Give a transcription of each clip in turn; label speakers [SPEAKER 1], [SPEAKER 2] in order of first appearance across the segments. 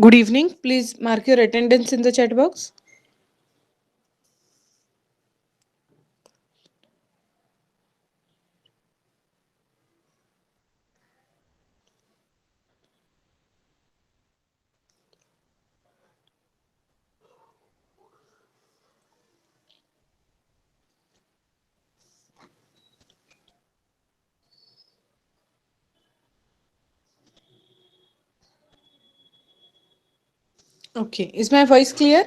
[SPEAKER 1] Good evening. Please mark your attendance in the chat box. Okay. Is my voice clear?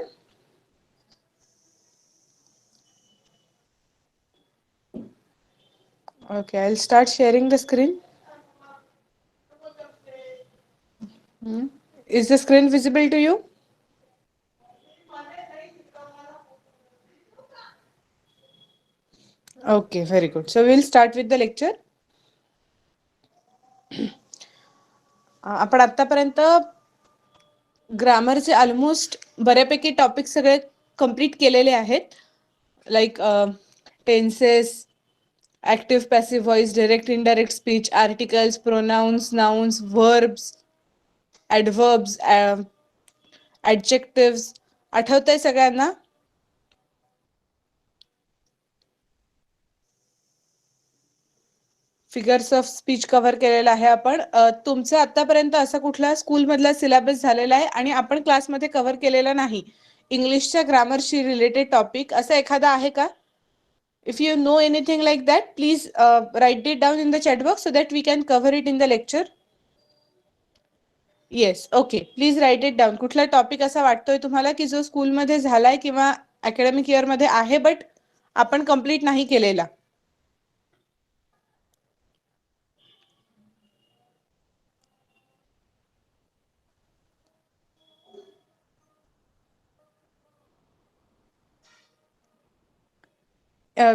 [SPEAKER 1] Okay. I'll start sharing the screen. Is the screen visible to you? Okay. Very good. So we'll start with the lecture. आपण आतापर्यंत ग्रामरचे almost बऱ्यापैकी topic सगळे complete केलेले आहेत. Like tenses, active passive voice, direct indirect speech, articles, pronouns, nouns, verbs, adverbs, adjectives. आठवतंय सगळ्यांना? Figures of speech cover केलेला आहे आपण. तुमचा आतापर्यंत असा कुठला स्कूलमधला सिलेबस झालेला आहे आणि आपण क्लासमध्ये कव्हर केलेला नाही इंग्लिशच्या ग्रामरशी रिलेटेड टॉपिक असा एखादा आहे का? If you know anything like that, please write it down in the chat box so that we can cover it in the lecture. Yes, okay. Please write it down. कुठला topic असा वाटतोय तुम्हाला की जो स्कूलमध्ये झालाय किंवा अकॅडमिक इयरमध्ये आहे बट आपण कंप्लीट नाही केलेला?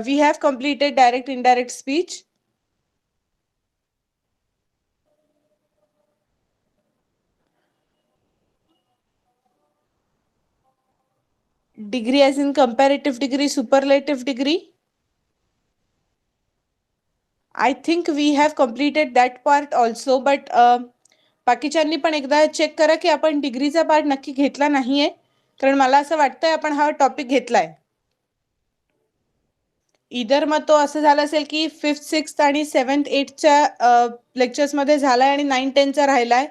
[SPEAKER 1] We have completed direct indirect speech. Degree as in comparative degree, superlative degree. I think we have completed that part also, but बाकीच्यांनी पण एकदा चेक करा की आपण डिग्रीचा पार्ट नक्की घेतला नाहीये, कारण मला असं वाटतंय आपण हा टॉपिक घेतलाय. इधर मग तो असं झालं असेल की 5th 6th आणि 7th 8th लेक्चर्समध्ये झालाय आणि 9th 10th राहिलाय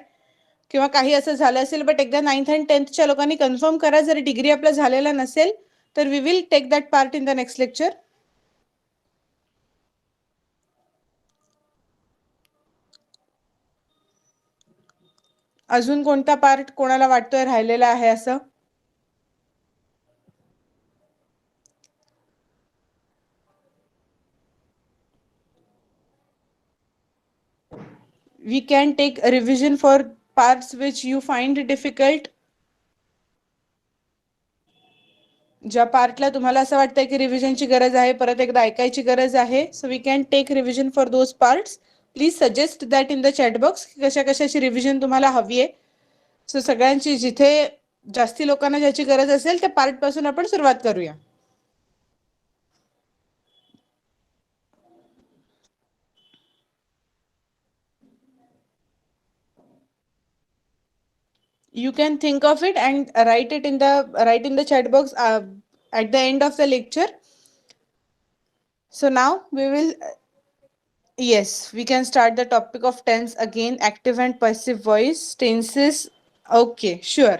[SPEAKER 1] किंवा काही असं झालं असेल. बट एकदा 9th and 10th लोकांनी कन्फर्म करा. जर डिग्री आपला झालेला नसेल तर we will take that part in the next lecture. अजून कोणता पार्ट कोणाला वाटतोय राहिलेला आहे असं? We can take a revision for parts which you find difficult. ज्या पार्टला तुम्हाला असं वाटतंय की रिव्हिजनची गरज आहे, परत एकदा ऐकायची गरज आहे, so we can take revision for those parts. Please suggest that in the chat box. कशा कशाची रिव्हिजन तुम्हाला हवी आहे. सो सगळ्यांची जिथे जास्ती लोकांना ज्याची गरज असेल त्या पार्ट पासून आपण सुरुवात करूया. You can think of it and write in the chat box at the end of the lecture. So now we will yes, we can start the topic of tense again. Active and passive voice tenses. Okay, sure.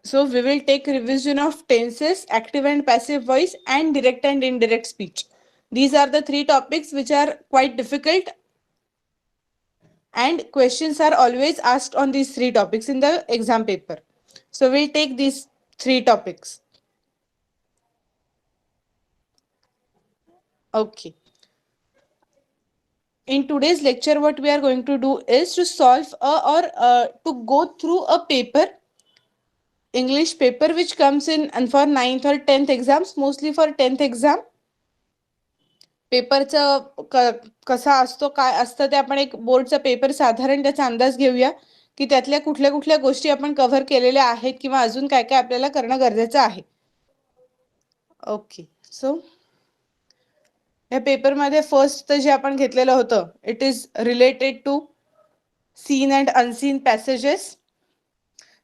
[SPEAKER 1] So we will take revision of tenses, active and passive voice, and direct and indirect speech. These are the three topics which are quite difficult, and questions are always asked on these three topics in the exam paper. So we'll take these three topics. Okay. In today's lecture, what we are going to do is to solve to go through a paper, English paper, which comes in and for 9th or 10th exams, mostly for 10th exam. पेपरचं कसा असतो, काय असतं ते आपण एक बोर्डचा paper साधारण त्याचा अंदाज घेऊया की त्यातल्या कुठल्या कुठल्या गोष्टी आपण कव्हर केलेल्या आहेत किंवा अजून काय काय आपल्याला करणं गरजेचं आहे. ओके, सो या पेपरमध्ये फर्स्ट जे आपण घेतलेलं होतं, it is related to seen and unseen passages.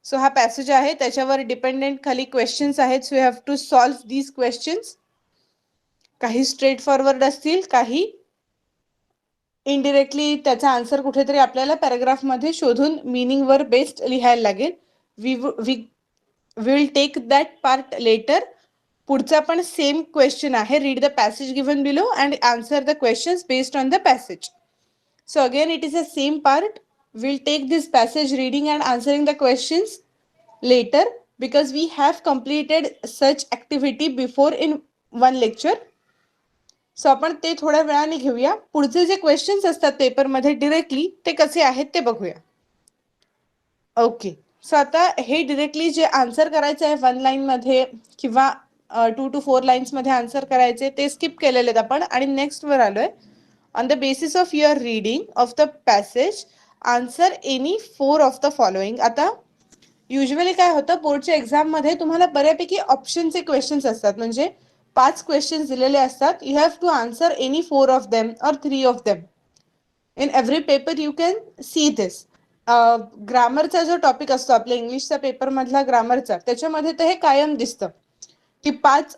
[SPEAKER 1] So हा पॅसेज आहे, त्याच्यावर डिपेंडेंट खाली क्वेश्चन्स आहेत. So you have to solve these questions. काही स्ट्रेट फॉरवर्ड असतील, काही इनडिरेक्टली त्याचा आन्सर कुठेतरी आपल्याला पॅराग्राफमध्ये शोधून मिनिंगवर बेस्ड लिहायला लागेल. We will take that part later. पुढचा पण सेम क्वेश्चन आहे. Read the passage given below and answer the questions based on the passage. So again it is the same part. We'll take this passage reading and answering the questions later because we have completed such activity before in one lecture. So आपण ते थोड्या वेळाने घेऊया. पुढचे जे questions असतात पेपरमध्ये directly ते कसे आहेत ते बघूया. ओके, सो आता हे डिरेक्टली जे आन्सर करायचं आहे 1 लाईनमध्ये किंवा 2 to 4 लाईन्समध्ये आन्सर करायचे ते स्किप केलेले आहेत आपण आणि नेक्स्ट वर आलोय. On the basis of your reading of the passage, answer any 4 of the following. आता युजली काय होतं, बोर्डच्या एक्झाम मध्ये तुम्हाला बऱ्यापैकी ऑप्शनचे क्वेश्चन्स असतात. म्हणजे 5 क्वेश्चन्स दिलेले असतात. You have to answer any 4 of them और 3 of them. In every paper you can see this. ग्रामरचा जो टॉपिक असतो आपल्या इंग्लिशच्या पेपर मधला ग्रामरचा, त्याच्यामध्ये तर हे कायम दिसतं की 5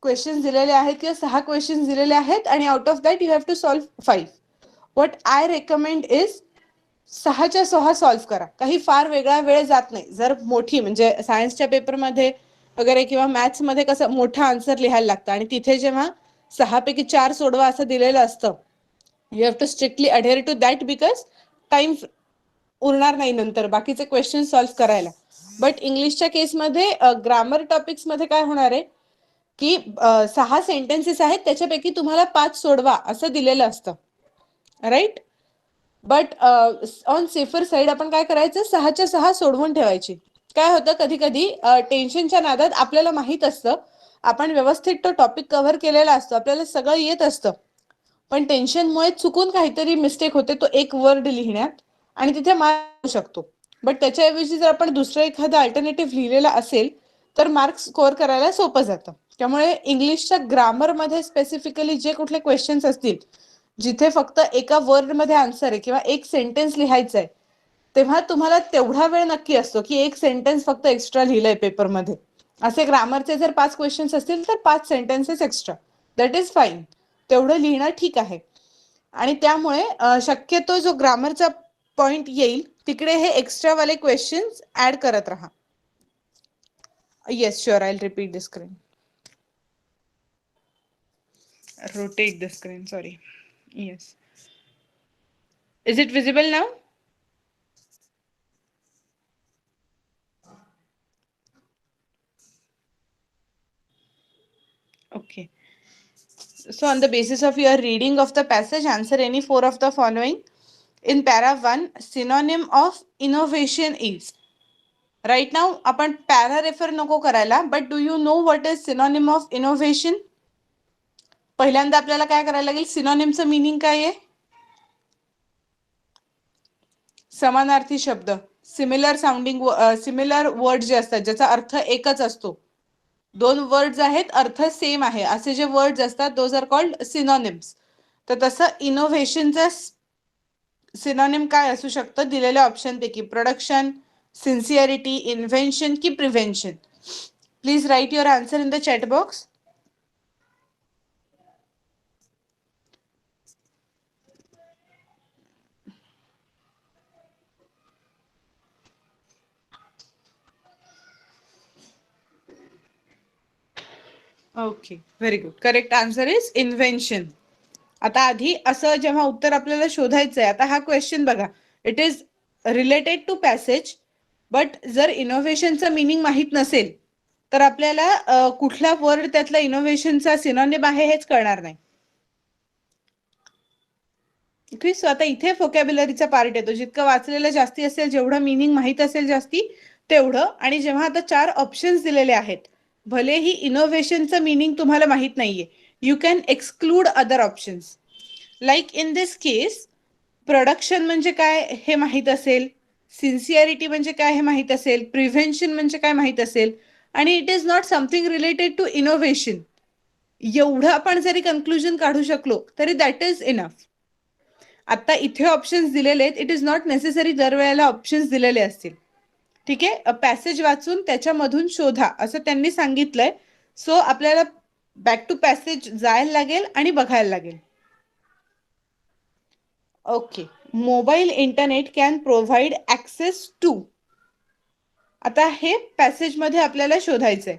[SPEAKER 1] क्वेश्चन्स दिलेले आहेत किंवा 6 क्वेश्चन्स दिलेले आहेत आणि out of that you have to solve 5. What I recommend is 6च्या 6 सॉल्व्ह करा. काही फार वेगळा वेळ जात नाही. जर मोठी म्हणजे सायन्सच्या पेपरमध्ये वगैरे किंवा मॅथ्समध्ये कसं मोठं आन्सर लिहायला लागतं आणि तिथे जेव्हा 6 पैकी 4 सोडवा असं दिलेलं असतं, you have to strictly adhere to that because time उरणार नाही नंतर बाकीचे क्वेश्चन सॉल्व्ह करायला. बट इंग्लिशच्या केसमध्ये ग्रामर टॉपिक्समध्ये काय होणार आहे की 6 सेंटेन्सेस आहेत, त्याच्यापैकी तुम्हाला 5 सोडवा असं दिलेलं असतं, right. But on safer side आपण काय करायचं, 6च्या 6 सोडवून ठेवायची. काय होतं कधी कधी टेन्शनच्या नादात आपल्याला माहित असतं, आपण व्यवस्थित तो टॉपिक कव्हर केलेला असतो, आपल्याला सगळं येत असतं, पण टेन्शनमुळे चुकून काहीतरी मिस्टेक होते तो एक वर्ड लिहिण्यात आणि तिथे मार्क शकतो. बट त्याच्याऐवजी जर आपण दुसरं एखादा अल्टरनेटिव्ह लिहिलेला असेल तर मार्क्स स्कोअर करायला सोपं जातं. त्यामुळे इंग्लिशच्या ग्रामरमध्ये स्पेसिफिकली जे कुठले क्वेश्चन्स असतील जिथे फक्त एका वर्डमध्ये आन्सर आहे किंवा एक सेंटेन्स लिहायचं आहे, तेव्हा तुम्हाला तेवढा वेळ नक्की असतो की एक सेंटेन्स फक्त एक्स्ट्रा लिहिलंय पेपरमध्ये. असे ग्रामरचे जर 5 क्वेश्चन्स असतील तर 5 sentences extra, that is fine. तेवढं लिहिणं ठीक आहे. आणि त्यामुळे शक्यतो जो ग्रामरचा पॉइंट येईल तिकडे हे एक्स्ट्रावाले क्वेश्चन्स ऍड करत राहा. Yes sure, I will repeat the screen. Rotate the screen, sorry. Yes. Is it visible now? Okay. So on the basis of your reading of the passage, answer any 4 of the following. In para 1, synonym of innovation is. Right now, आपण para refer नको करायला, but do you know what is synonym of innovation? पहिल्यांदा आपल्याला काय करायला लागेल, सिनोनिमचं meaning काय आहे? समानार्थी शब्द, सिमिलर साऊंडिंग, सिमिलर वर्ड जे असतात ज्याचा अर्थ एकच असतो. 2 वर्ड्स आहेत, अर्थ सेम आहे, असे जे वर्ड्स असतात दोज आर कॉल्ड सिनोनिम्स. तर तसं इनोव्हेशनचं सिनोनिम काय असू शकतं दिलेल्या ऑप्शन पैकी? प्रोडक्शन, सिन्सिअरिटी, इन्व्हेन्शन की prevention? Please write your answer in the chat box. Okay, very good. Correct answer is invention. आता आधी असं जेव्हा उत्तर आपल्याला शोधायचं आहे, आता हा क्वेश्चन बघा, it is related to passage, but जर इनोव्हेशनचं मीनिंग माहीत नसेल तर आपल्याला कुठला वर्ड त्यातला इनोव्हेशनचा सिनोनिम आहे हेच कळणार नाही. ओके, सो आता इथे व्होकॅब्युलरीचा पार्ट येतो. जितकं वाचलेलं जास्ती असेल, जेवढं मीनिंग माहीत असेल जास्ती तेवढं. आणि जेव्हा आता 4 ऑप्शन्स दिलेले आहेत, भलेही इनोव्हेशनचं मीनिंग तुम्हाला माहीत नाहीये, you can exclude other options. Like in this case, production म्हणजे काय हे माहीत असेल, सिन्सिअरिटी म्हणजे काय हे माहीत असेल, प्रिव्हेन्शन म्हणजे काय माहीत असेल, आणि it is not something related to innovation. एवढं आपण जरी कन्क्लुजन काढू शकलो तरी दॅट इज इनफ. आता इथे ऑप्शन्स दिलेले आहेत, इट इज नॉट नेसेसरी दरवेळेला ऑप्शन्स दिलेले असतील. ठीक आहे, पॅसेज वाचून त्याच्यामधून शोधा असं त्यांनी सांगितलंय. सो आपल्याला बॅक टू पॅसेज जायला लागेल आणि बघायला लागेल. Okay, mobile internet can provide access to. आता हे पॅसेज मध्ये आपल्याला शोधायचंय.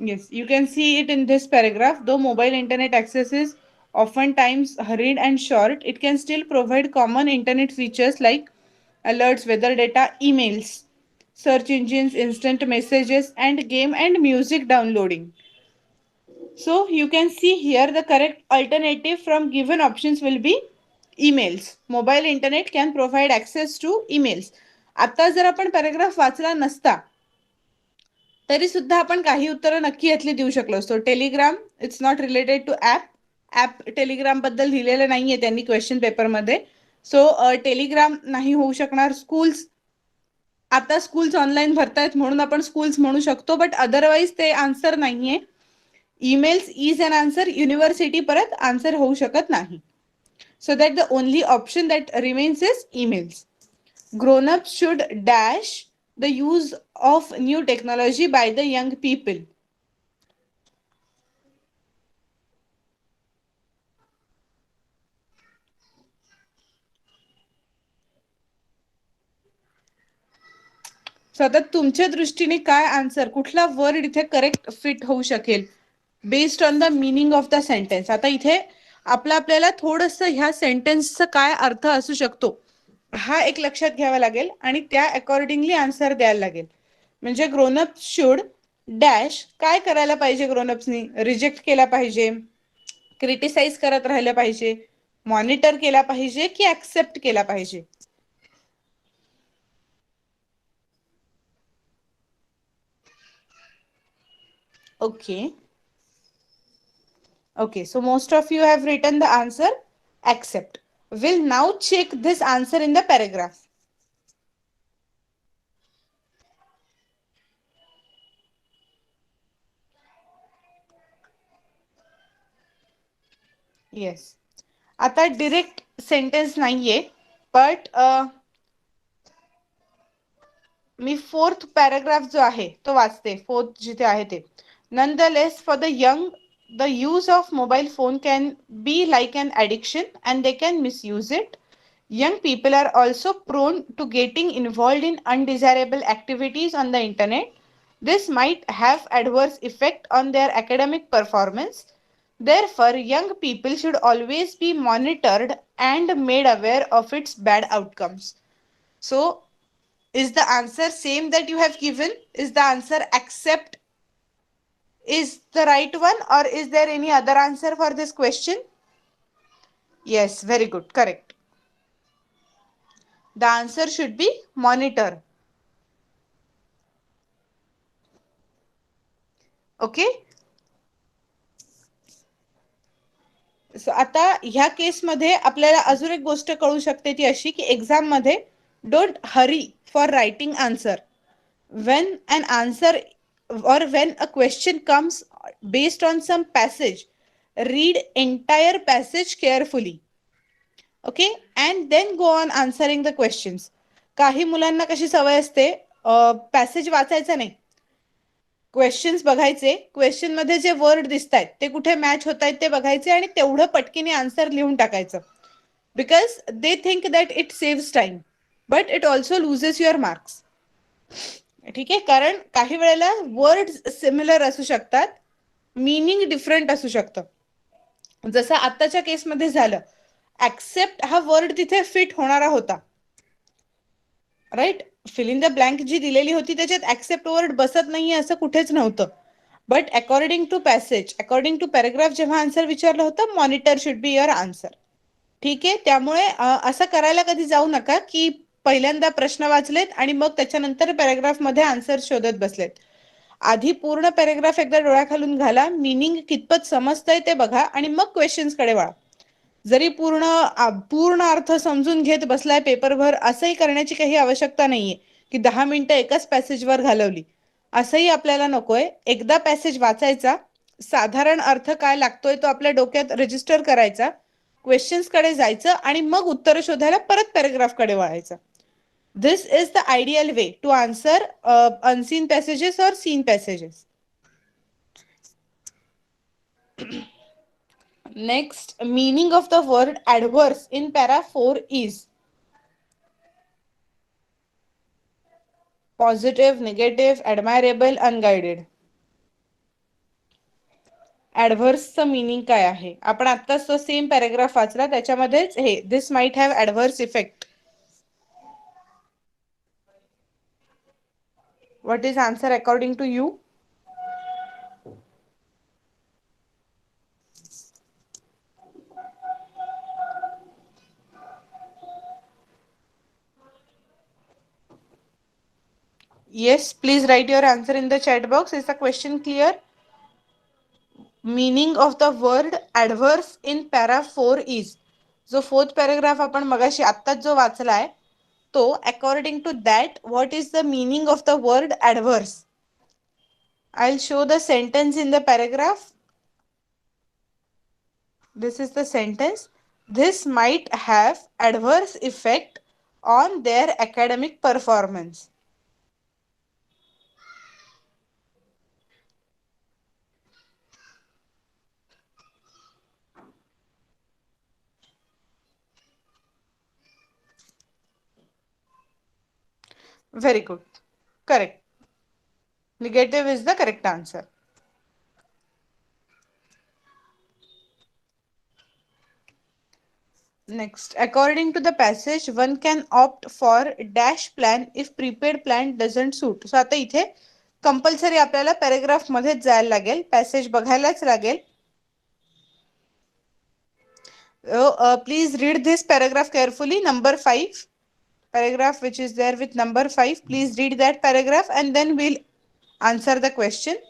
[SPEAKER 1] Yes, you can see it in this paragraph. Though mobile internet access is oftentimes hurried and short, it can still provide common internet features like alerts, weather data, emails, search engines, instant messages, and game and music downloading. So you can see here the correct alternative from given options will be emails. Mobile internet can provide access to emails. आता जर आपण paragraph वाचला नसता तरी सुद्धा आपण काही उत्तरं नक्की यातली देऊ शकलो असतो. Telegram it's not related to app Telegram बद्दल लिहिलेलं नाहीये त्यांनी क्वेश्चन पेपरमध्ये. सो टेलिग्राम नाही होऊ शकणार. स्कूल्स, आता स्कूल्स ऑनलाईन भरतायत म्हणून आपण स्कूल्स म्हणू शकतो, बट अदरवाईज ते आन्सर नाहीये. Emails is an answer, university परत आन्सर होऊ शकत नाही. So that the only option that remains is emails. Grown-ups should dash the use of new technology by the young people. So आता तुमच्या दृष्टीने काय आन्सर, कुठला वर्ड इथे करेक्ट फिट होऊ शकेल based on the meaning of the sentence. आता इथे आपल्याला थोडंसं ह्या सेंटेन्सचा काय अर्थ असू शकतो हा एक लक्षात घ्यावा लागेल आणि त्या अकॉर्डिंगली आन्सर द्यायला लागेल. म्हणजे ग्रोनअप शुड डॅश, काय करायला पाहिजे ग्रोनअप्सनी, रिजेक्ट केला पाहिजे, क्रिटिसाइज करत राहिलं पाहिजे, मॉनिटर केला पाहिजे की ऍक्सेप्ट केला पाहिजे. Okay okay, so most of you have written the answer accept. We'll now check this answer in the paragraph. Yes, आता डिरेक्ट सेंटेन्स नाहीये, बट मी फोर्थ पॅराग्राफ जो आहे तो वाचते. फोर्थ जिथे आहे ते, nonetheless for the young the use of mobile phone can be like an addiction and they can misuse it. Young people are also prone to getting involved in undesirable activities on the internet. This might have adverse effect on their academic performance. Therefore, young people should always be monitored and made aware of its bad outcomes. So, is the answer same that you have given? Is the answer accept is the right one, or is there any other answer for this question? Yes, very good, correct. The answer should be monitor. Okay. So आता ह्या केसमध्ये आपल्याला अजून एक गोष्ट कळू शकते ती अशी की एक्झाम मध्ये don't Hari for writing answer. when an answer or when a question comes based on some passage, read entire passage carefully, okay, and then go on answering the questions. काही मुलांना कशी सवय असते, पॅसेज वाचायचा नाही, क्वेश्चन्स बघायचे, question मध्ये जे वर्ड दिसतायत ते कुठे मॅच होत आहेत ते बघायचे आणि तेवढं पटकीने आन्सर लिहून टाकायचं. Because they think that it saves time but it also loses your marks. ठीक आहे, कारण काही वेळेला वर्ड सिमिलर असू शकतात, मीनिंग डिफरंट असू शकतं. जसं आताच्या केसमध्ये झालं, ऍक्सेप्ट हा वर्ड तिथे फिट होणारा होता, right. Fill in the blank जी दिलेली होती त्याच्यात ऍक्सेप्ट वर्ड बसत नाहीये असं कुठेच नव्हतं. But according to passage, according to paragraph जेव्हा आन्सर विचारलं होतं, monitor should be your answer. ठीक आहे, त्यामुळे असं करायला कधी जाऊ नका की पहिल्यांदा प्रश्न वाचलेत आणि मग त्याच्यानंतर पॅराग्राफ मध्ये आन्सर शोधत बसलेत. आधी पूर्ण पॅराग्राफ एकदा डोळ्याखालून घाला, मिनिंग कितपत समजतंय ते बघा आणि मग क्वेश्चन्स कडे वळा. जरी पूर्ण अर्थ समजून घेत बसलाय पेपरभर असंही करण्याची काही आवश्यकता नाहीये की 10 मिनिटं एकाच पॅसेजवर घालवली. असंही आपल्याला नकोय. एकदा पॅसेज वाचायचा, साधारण अर्थ काय लागतोय तो आपल्या डोक्यात रजिस्टर करायचा, क्वेश्चन्स कडे जायचं आणि मग उत्तर शोधायला परत पॅराग्राफ कडे वळायचं. This is the ideal way to answer unseen passages और seen passages. Next, meaning of the word adverse in para 4 is positive, negative, admirable, unguided. ऍडव्हर्सचं मीनिंग काय आहे? आपण आत्ताच तो सेम पॅराग्राफ वाचला, त्याच्यामध्येच हे this might have adverse effect. What is answer according to you? Yes, please write your answer in the chat box. Is the question clear? Meaning of the word adverse in para 4 is. जो fourth paragraph आपण मगाशी आत्ताच जो वाचलाय तो, according to that, what is the meaning of the word adverse? I'll show the sentence in the paragraph. This is the sentence. This might have adverse effect on their academic performance. Very good. Correct. Negative is the correct answer. Next, according to the passage, one can opt for dash plan if prepaid plan doesn't suit. So आता इथे compulsory आपल्याला paragraph मध्येच जायला लागेल, passage बघायलाच लागेल. Please read this paragraph carefully. Number 5, paragraph which is there with number 5. Please read that paragraph and then we'll answer the question.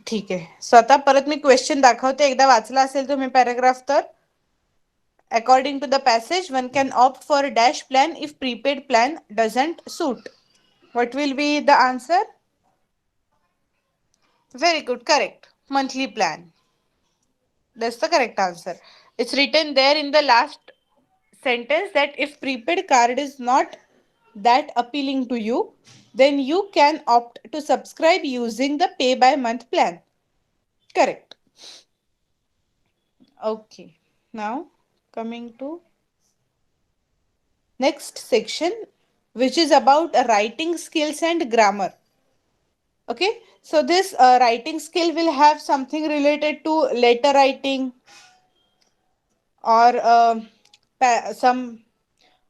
[SPEAKER 1] ठीक आहे. सो आता परत मी क्वेश्चन दाखवते, एकदा वाचला असेल तुम्ही पॅराग्राफ तर. According to the passage, one can opt for dash plan if prepaid plan doesn't suit. What will be the answer? Very good, correct. Monthly plan. That's the correct answer. It's written there in the last sentence that if prepaid card is not that appealing to you, then you can opt to subscribe using the pay by month plan. Correct. Okay. Now coming to next section, which is about writing skills and grammar. Okay, so this writing skill will have something related to letter writing or some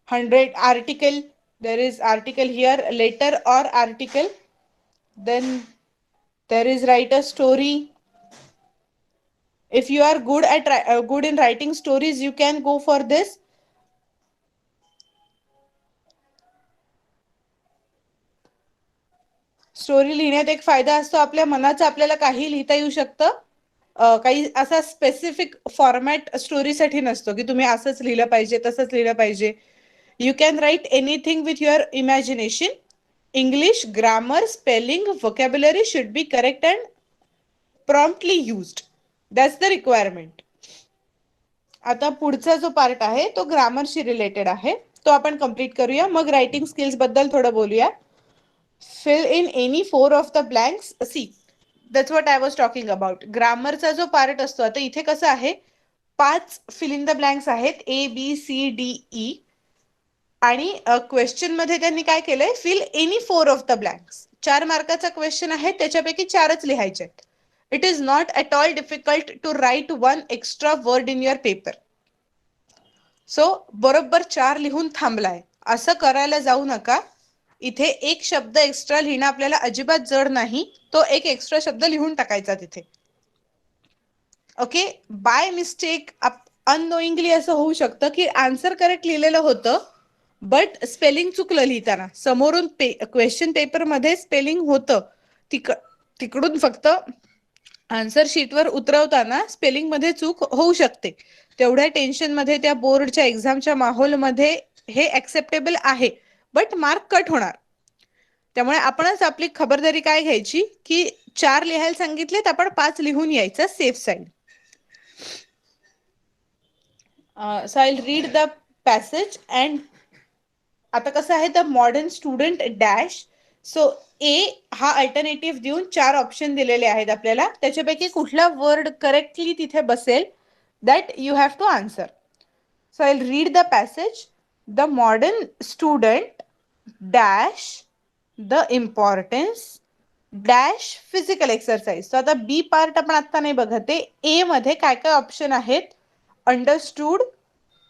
[SPEAKER 1] 100 article. There is article here, letter or article. Then there is write a story. If you are good at good in writing stories, you can go for this. Story लिहिण्यात एक फायदा असतो, आपल्या मनाचं आपल्याला काही लिहिता येऊ शकतं. काही असा स्पेसिफिक फॉर्मॅट स्टोरीसाठी नसतो की तुम्ही असंच लिहिलं पाहिजे तसंच लिहिलं पाहिजे. You can write anything with your imagination. English grammar spelling vocabulary should be correct and promptly used. That's the requirement. आता पुढचा जो पार्ट आहे तो ग्रामरशी रिलेटेड आहे, तो आपण कंप्लीट करूया, मग रायटिंग स्किल्स बद्दल थोडं बोलूया. Fill in any 4 of the blanks. See, that's what I was talking about. ग्रामरचा जो पार्ट असतो, आता इथे कसं आहे, 5 fill in the blanks आहेत, A B C D E. आणि क्वेश्चन मध्ये त्यांनी काय केलंय, fill any 4 of the blanks. 4 मार्काचा क्वेश्चन आहे, त्याच्यापैकी 4च लिहायचे आहेत. It is not at all difficult to write 1 extra word in your paper. So बरोबर 4 लिहून थांबलाय असं करायला जाऊ नका. इथे एक शब्द एक्स्ट्रा लिहिणं आपल्याला अजिबात जड नाही. तो एक एक्स्ट्रा शब्द लिहून टाकायचा तिथे. ओके, बाय मिस्टेक अननोईंगली असं होऊ शकतं की आन्सर करेक्ट लिहिलेलं होतं, बट स्पेलिंग चुकलं लिहिताना. समोरून क्वेश्चन पेपर मध्ये स्पेलिंग होतं, तिकडून फक्त आन्सर शीटवर उतरवताना स्पेलिंग मध्ये चूक होऊ शकते. तेवढ्या टेन्शन मध्ये त्या बोर्डच्या एक्झामच्या माहोलमध्ये हे ऍक्सेप्टेबल आहे, बट मार्क कट होणार. त्यामुळे आपणच आपली खबरदारी काय घ्यायची की 4 लिहायला सांगितलेत, आपण 5 लिहून यायचं safe side. So I read the passage and आता कसं आहे, the modern student dash. So A हा अल्टरनेटिव्ह देऊन 4 ऑप्शन दिलेले आहेत आपल्याला. त्याच्यापैकी कुठला वर्ड करेक्टली तिथे बसेल that you have to answer. So I read the passage. The modern student dash the importance dash physical exercise. तर आता बी पार्ट आपण आता नाही बघत आहे. ए मध्ये काय काय ऑप्शन आहेत, अंडरस्टूड,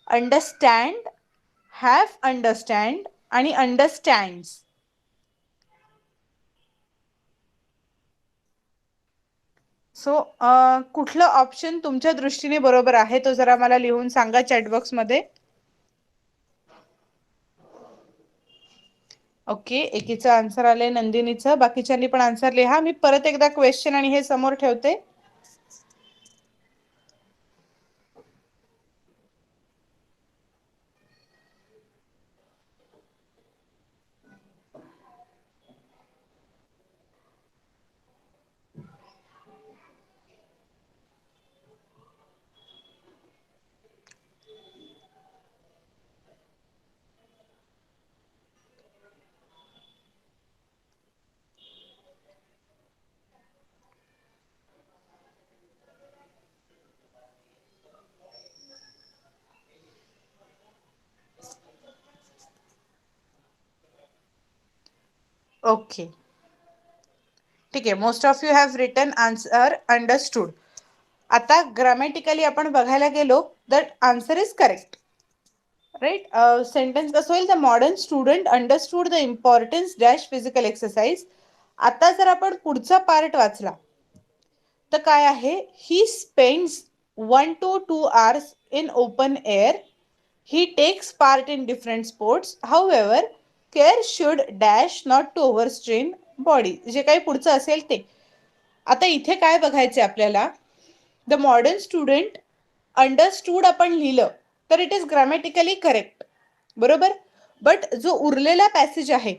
[SPEAKER 1] अंडरस्टँड, हॅव अंडरस्टँड आणि अंडरस्टँड्स. सो कुठलं ऑप्शन तुमच्या दृष्टीने बरोबर आहे तो जरा मला लिहून सांगा चॅटबॉक्स मध्ये. ओके, एकीचं आन्सर आलंय नंदिनीचं, बाकीच्यांनी पण आन्सर लिहा. मी परत एकदा क्वेश्चन आणि हे समोर ठेवते. ओके, ठीक आहे. Most of you have written answer understood. आता ग्रामॅटिकली आपण बघायला गेलो तर answer is correct, right. Sentence कसं होईल, the modern student understood the importance dash physical exercise. आता जर आपण पुढचा पार्ट वाचला तर काय आहे, he spends 1 to 2 hours in open air. He takes part in different sports. However, care should dash not to overstrain body. जे काही पुढचं असेल ते. आता इथे काय बघायचे आपल्याला, द मॉडर्न स्टुडंट अंडरस्टूड आपण लिहिलं तर इट इज ग्रामॅटिकली करेक्ट, बरोबर. बट जो उरलेला पॅसेज आहे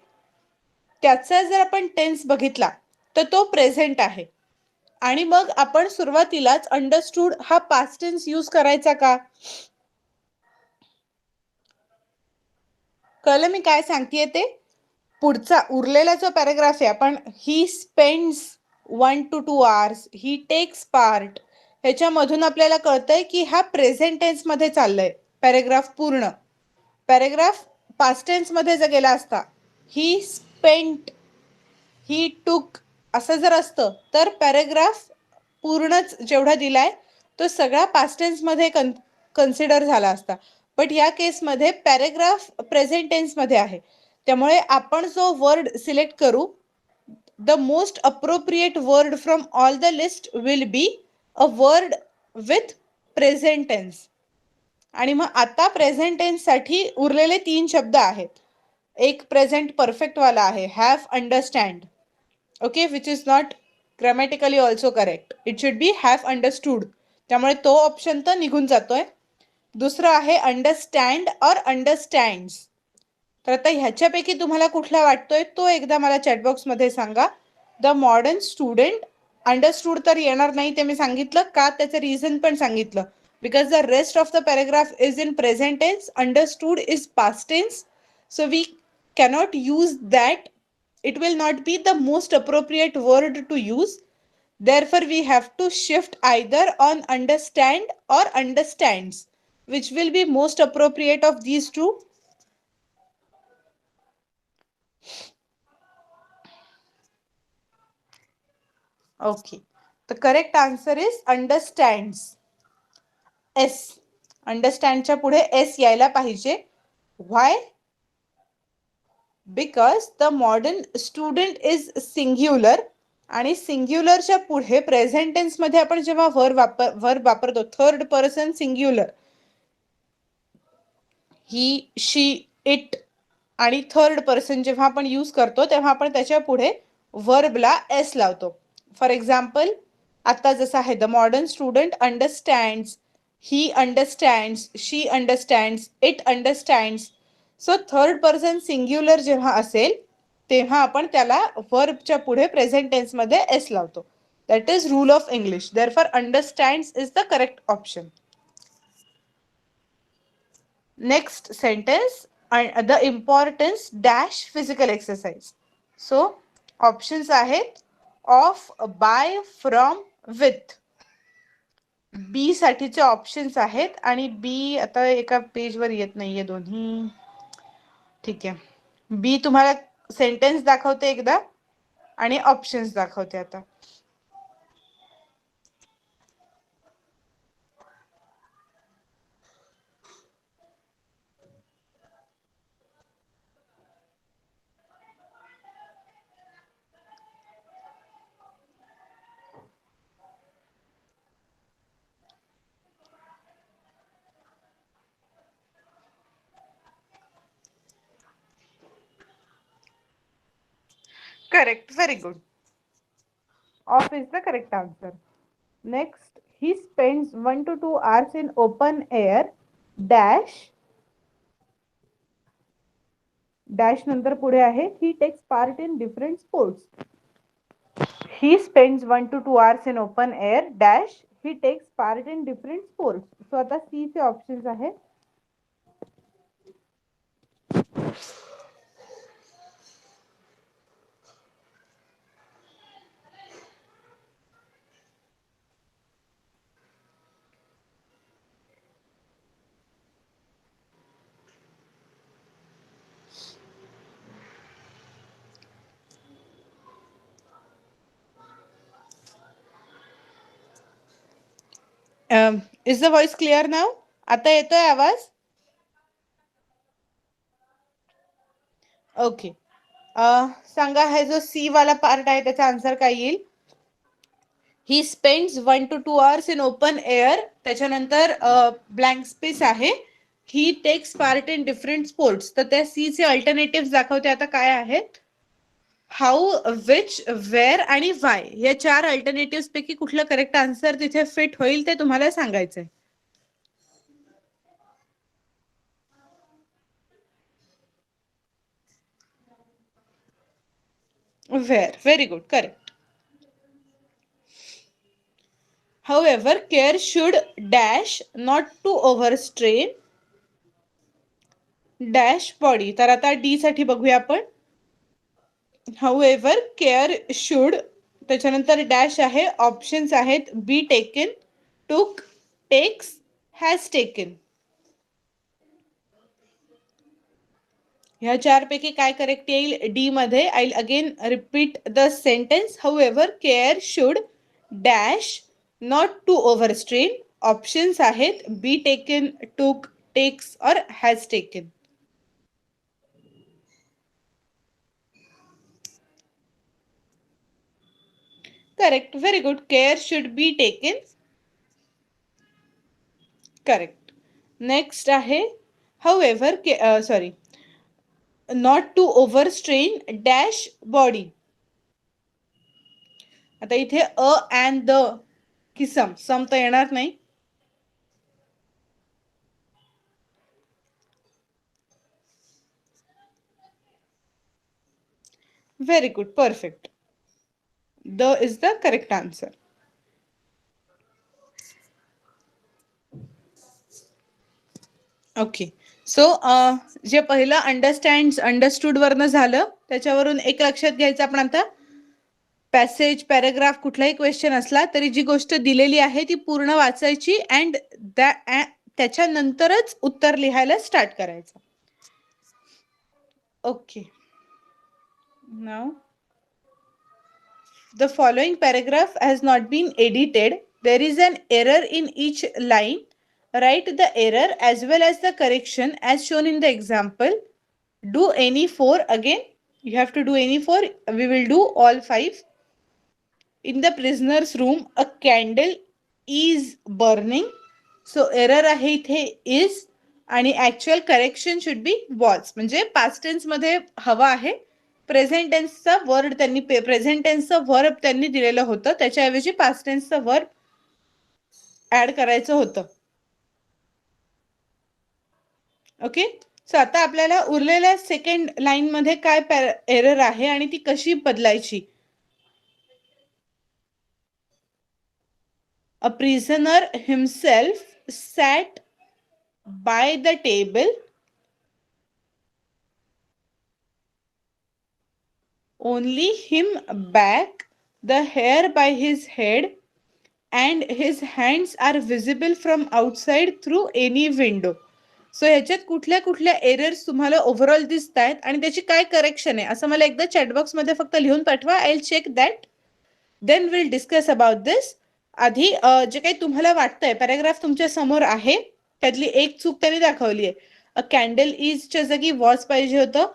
[SPEAKER 1] त्याचा जर आपण टेन्स बघितला तर तो प्रेझेंट आहे. आणि मग आपण सुरुवातीलाच अंडरस्टूड हा पास्ट टेन्स यूज करायचा का? कळलं मी काय सांगतेय ते. पुढचा उरलेला जो पॅराग्राफ आहे, आपण he spends 1 to 2 hours, he takes part, ह्याच्यामधून आपल्याला कळतंय की हा प्रेझेंट टेन्स मध्ये चाललंय पॅराग्राफ पूर्ण. पॅराग्राफ पास्ट टेन्स मध्ये जर गेला असता, ही स्पेंट, ही टूक असं जर असतं तर पॅराग्राफ पूर्णच जेवढा दिलाय तो सगळा पास्ट टेन्स मध्ये कन्सिडर झाला असता. बट या केसमध्ये पॅराग्राफ प्रेझेंट टेन्स मध्ये आहे. त्यामुळे आपण जो वर्ड सिलेक्ट करू, the most appropriate word from all the list will be a word with present tense. आणि मग आता प्रेझेंट टेन्स साठी उरलेले 3 शब्द आहेत. एक प्रेझेंट परफेक्ट वाला आहे, have understand. Okay, which is not grammatically also correct. It should be have understood. त्यामुळे तो ऑप्शन तर निघून जातोय. दुसरं आहे अंडरस्टँड और अंडरस्टँड्स. तर आता ह्याच्यापैकी तुम्हाला कुठला वाटतोय तो एकदा मला चॅटबॉक्स मध्ये सांगा. द मॉडर्न स्टुडंट अंडरस्टूड तर येणार नाही, ते मी सांगितलं का, त्याचं रिझन पण सांगितलं. Because the rest of the paragraph is in present tense, understood is past tense. So we cannot use that. It will not be the most appropriate word to use. Therefore, we have to shift either on understand or understands. Which will be most appropriate of these two? Okay. The correct answer is understands. S. अंडरस्टँडच्या पुढे S यायला पाहिजे. Why? Because the modern student is singular आणि सिंग्युलरच्या पुढे present tense मध्ये आपण जेव्हा वर्ब वापरतो third person singular, he, she, it आणि थर्ड पर्सन जेव्हा आपण यूज करतो तेव्हा आपण त्याच्या पुढे वर्बला एस लावतो. फॉर एक्झाम्पल आता जसं आहे, the modern student understands, he understands, she understands, it understands. So third person singular जेव्हा असेल तेव्हा आपण त्याला वर्बच्या पुढे प्रेझेंट टेन्स मध्ये एस लावतो. That is rule of English. Therefore understands is the correct option. Next sentence, the importance dash physical exercise. So options आहेत of, bye, from, with. बी साठीचे ऑप्शन्स आहेत आणि बी आता एका पेजवर येत नाहीये दोन्ही. ठीक आहे, बी तुम्हाला सेंटेन्स दाखवते एकदा आणि ऑप्शन्स दाखवते आता. Correct, very good. Off is the correct answer. Next, he spends 1 to 2 hours in open air dash. Dash नंतर पुढे आहे he takes part in different sports. He spends 1 to 2 hours in open air dash he takes part in different sports. So आता C चे options आहे. Is the voice clear नाव? आता येतोय आवाज? Okay. सांगा, हे जो सी वाला पार्ट आहे त्याचा आन्सर काय येईल? He spends 1 to 2 hours in open air, त्याच्यानंतर ब्लँक स्पेस आहे he takes part in different sports. तर त्या सी चे अल्टरनेटिव्ह दाखवते आता काय आहेत. हाऊ, विच, वेअर आणि वाय या 4 अल्टरनेटिव्ह पैकी कुठलं करेक्ट आन्सर तिथे फिट होईल ते तुम्हाला सांगायचंय. वेअर, very good, correct. However, care should dash not to overstrain dash body. तर आता डी साठी बघूया आपण. However, care should, त्याच्यानंतर डॅश आहे, ऑप्शन्स आहेत be taken, took, takes, has taken. ह्या 4 पैकी काय करेक्ट येईल डी मध्ये? I will again repeat the sentence. However, care should dash not to overstrain. Options आहेत बी टेकन, टूक, टेक्स और has taken. Correct, very good. Care should be taken. Correct. Next आहे however, sorry, not to overstrain dash body. आता इथे अ and the key सम, सम तर येणार नाही. Very good, perfect. The is the correct answer. Okay. So जे पहिलं understand understood वरनं झालं त्याच्यावरून एक लक्षात घ्यायचं आपण आता, पॅसेज, पॅराग्राफ कुठलाही क्वेश्चन असला तरी जी गोष्ट दिलेली आहे ती पूर्ण वाचायची अँड त्याच्यानंतरच उत्तर लिहायला स्टार्ट करायचं. Okay. Now, the following paragraph has not been edited. There is an error in each line. Write the error as well as the correction as shown in the example. Do any four again. You have to do any four. We will do all five. In the prisoner's room, a candle is burning. So error आहे इथे is आणि actual correction should be was. म्हणजे past tense मध्ये हवा आहे. Present टेन्सचा word त्यांनी present टेन्सचा verb त्यांनी दिलेलं होतं, त्याच्याऐवजी पास्ट टेन्सचा वर्ब ऍड करायचं होतं. ओके, सो आता आपल्याला उरलेल्या सेकंड लाईन मध्ये काय एरर आहे आणि ती कशी बदलायची. A prisoner himself sat by the table only him back, the hair by his head and his hands are visible from outside through any window. So ह्याच्यात कुठल्या कुठल्या एरर्स तुम्हाला ओव्हरऑल दिसत आहेत आणि त्याची काय करेक्शन आहे असं मला एकदा चॅटबॉक्स मध्ये फक्त लिहून पाठवा. I will check that, then will discuss about this. आधी जे काही तुम्हाला वाटतंय, पॅराग्राफ तुमच्या समोर आहे, त्यातली एक चूक त्यांनी दाखवली आहे. अ कॅन्डल इजच्या जागी वॉज पाहिजे होतं.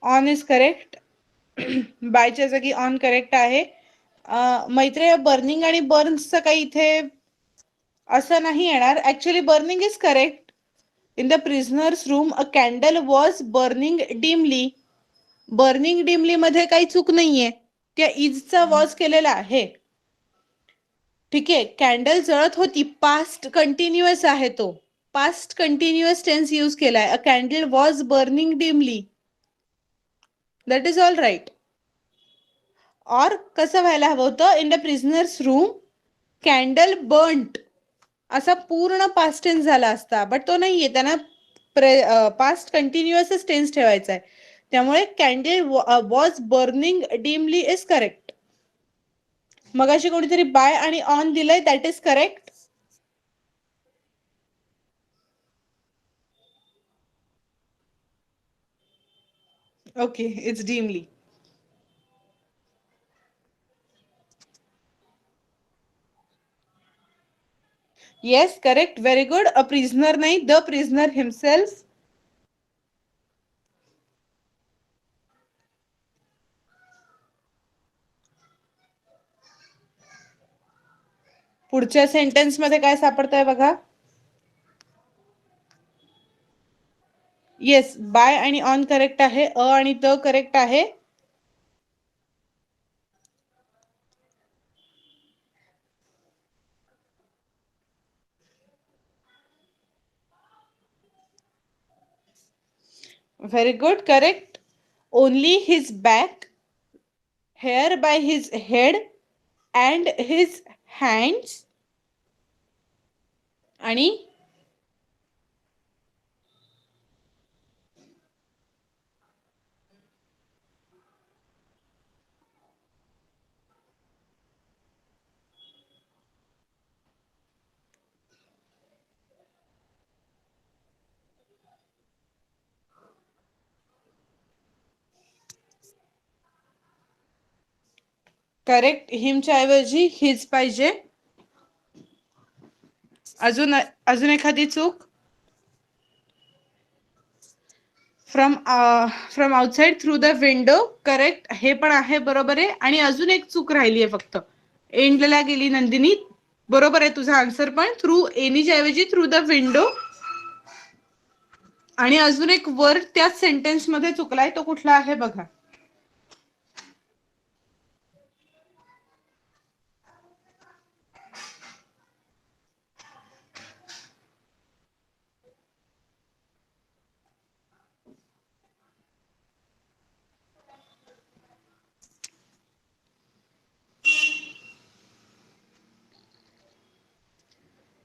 [SPEAKER 1] On is correct. बायच्या जागी ऑन करेक्ट आहे. मैत्रेय, बर्निंग आणि बर्न्सचं काही इथे असं नाही येणार. Actually burning is correct. In the prisoner's room a candle was burning dimly. Burning dimly मध्ये काही चूक नाहीये, त्या इजचा वॉज केलेला आहे. ठीक आहे, कॅन्डल जळत होती, पास्ट कंटिन्युअस आहे, तो पास्ट कंटिन्युअस टेन्स यूज केलाय. A candle was burning dimly, that is all right. और कसं व्हायला हवं होतं, in the prisoner's room candle burnt, असा पूर्ण पास्ट टेन्स झाला असता, बट तो नाहीये, त्यांना पास्ट कंटिन्युअसच टेन्स ठेवायचा आहे. त्यामुळे candle was burning dimly is correct. मगाशी कोणीतरी बाय आणि ऑन दिलंय, that is correct. Okay, it's dimly. Yes, correct, very good. A prisoner नाही, द प्रिझनर हिमसेल्फ. पुढच्या सेंटेन्स मध्ये काय सापडतंय बघा. येस, बाय आणि ऑन करेक्ट आहे, अ आणि द करेक्ट आहे. Very good, correct. Only his back, hair by his head and his hands आणि करेक्ट, हिमच्या ऐवजी हिज पाहिजे. अजून अजून एखादी चूक. From outside through the window, correct, हे पण आहे, बरोबर आहे. आणि अजून एक चूक राहिली आहे फक्त, एंडला गेली नंदिनी. बरोबर आहे तुझा आन्सर, पण थ्रू एनीच्या ऐवजी थ्रू द विंडो. आणि अजून एक वर्ड त्याच सेंटेन्स मध्ये चुकलाय, तो कुठला आहे बघा.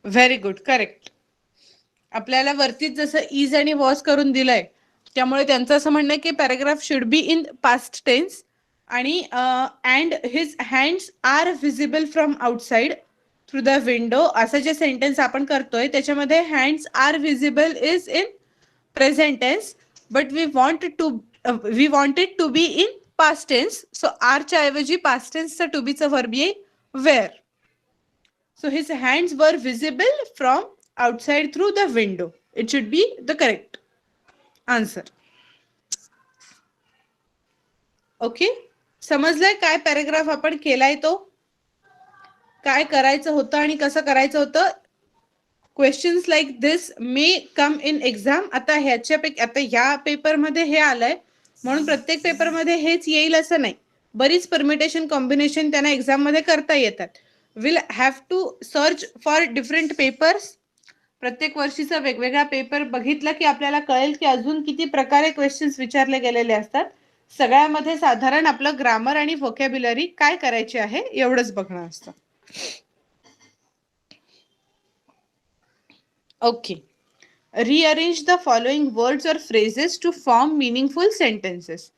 [SPEAKER 1] Very good, correct. आपल्याला वरतीच जसं इज आणि वॉज करून दिलंय, त्यामुळे त्यांचं असं म्हणणं आहे की paragraph should be in past tense. आणि and his hands are visible from outside through the window, असं जे सेंटेन्स आपण करतोय त्याच्यामध्ये hands are visible is in present tense, but we want it to be in past tense. So आरच्या ऐवजी past टेन्सचं to बीचं वर्ब येईल were. So his hands were visible from outside through the window. It should be the correct answer. Okay, समजलंय काय paragraph आपण केलाय तो, काय करायचं होतं आणि कसं करायचं होतं. Questions like this may come in exam. आता ह्याच्यापैकी आता ह्या पेपरमध्ये हे आलंय म्हणून प्रत्येक पेपरमध्ये हेच येईल असं नाही. बरीच परमिटेशन कॉम्बिनेशन त्यांना एक्झाम मध्ये करता येतात. Will have to search for different papers. प्रत्येक वर्षीचा वेगवेगळा पेपर बघितला की आपल्याला कळेल की अजून किती प्रकारे क्वेश्चन्स विचारले गेलेले असतात. सगळ्यामध्ये साधारण आपलं ग्रामर आणि व्होकॅब्युलरी काय करायचे आहे एवढंच बघणं असतं. Okay, rearrange the following words और phrases to form meaningful sentences.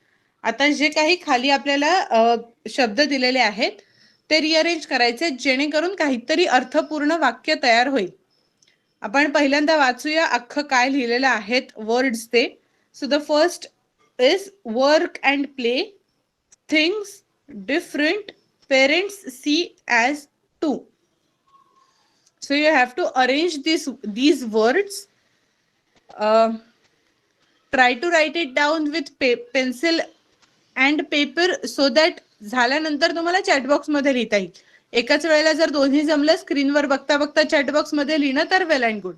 [SPEAKER 1] आता जे काही खाली आपल्याला शब्द दिलेले आहेत ते रिअरेंज करायचे जेणेकरून काहीतरी अर्थपूर्ण वाक्य तयार होईल. आपण पहिल्यांदा वाचूया अख्खं काय लिहिलेलं आहेत वर्ड्स ते. So the first is work and play, things, different, parents see as two. So you have to arrange these words. Try to write it down with pencil and paper so that झाल्यानंतर तुम्हाला chatbox मध्ये लिहिता येईल. एकाच वेळेला जर दोन्ही जमलं स्क्रीनवर बघता बघता चॅटबॉक्स मध्ये लिहिणं तर वेल अँड गुड.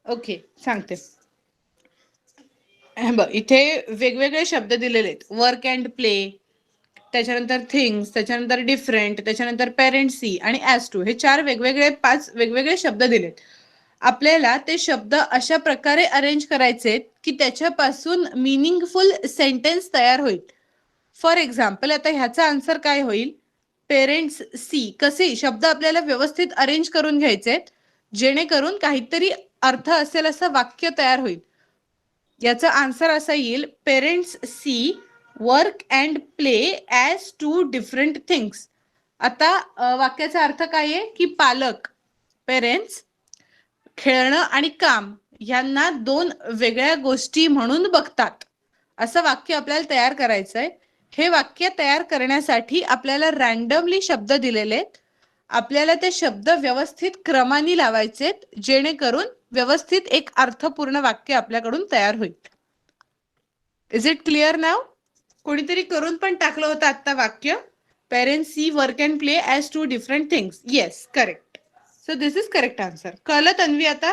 [SPEAKER 1] ओके, सांगते. बघ, इथे वेगवेगळे शब्द दिलेले आहेत. वर्क अँड प्ले, त्याच्यानंतर थिंग्स, त्याच्यानंतर डिफरंट, त्याच्यानंतर पेरेंट सी आणि ॲज टू. हे 5 वेगवेगळे शब्द दिलेत. आपल्याला ते शब्द अशा प्रकारे अरेंज करायचे की त्याच्यापासून मिनिंगफुल सेंटेन्स तयार होईल. फॉर एक्झाम्पल, आता ह्याचा आन्सर काय होईल, पेरेंट्स सी. कसे शब्द आपल्याला व्यवस्थित अरेंज करून घ्यायचे जेणेकरून काहीतरी अर्थ असेल असं वाक्य तयार होईल. याचा आन्सर असा येईल, parents see work and play as two different things. आता वाक्याचा अर्थ काय आहे की पालक, पेरेंट्स, खेळणं आणि काम यांना 2 वेगळ्या गोष्टी म्हणून बघतात, असं वाक्य आपल्याला तयार करायचंय. हे वाक्य तयार करण्यासाठी आपल्याला रँडमली शब्द दिलेले आहेत. आपल्याला ते शब्द व्यवस्थित क्रमाने लावायचेत जेणेकरून व्यवस्थित एक अर्थपूर्ण वाक्य आपल्याकडून तयार होईल. Is it clear now? कोणीतरी करून पण टाकलं होतं आता वाक्य, parents see work and play as two different things. Yes, correct. So this is correct answer. कळलं तन्वी आता?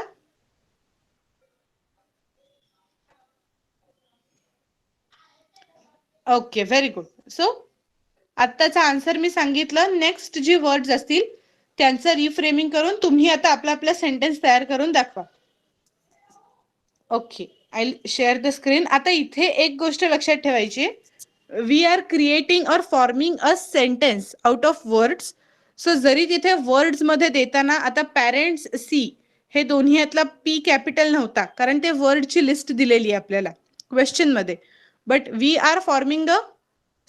[SPEAKER 1] Okay, very good. सो आत्ताचा आन्सर मी सांगितलं. नेक्स्ट जी वर्ड्स असतील त्यांचं रिफ्रेमिंग करून तुम्ही आता आपला सेंटेन्स तयार करून दाखवा. Okay, I share the screen. आता इथे एक गोष्ट लक्षात ठेवायची, वी आर क्रिएटिंग और forming a sentence out of words. So जरी तिथे वर्ड्स मध्ये देताना आता पेरेंट्स सी हे दोन्ही यातला पी कॅपिटल नव्हता कारण ते वर्डची लिस्ट दिलेली आहे आपल्याला क्वेश्चन मध्ये, but we are forming a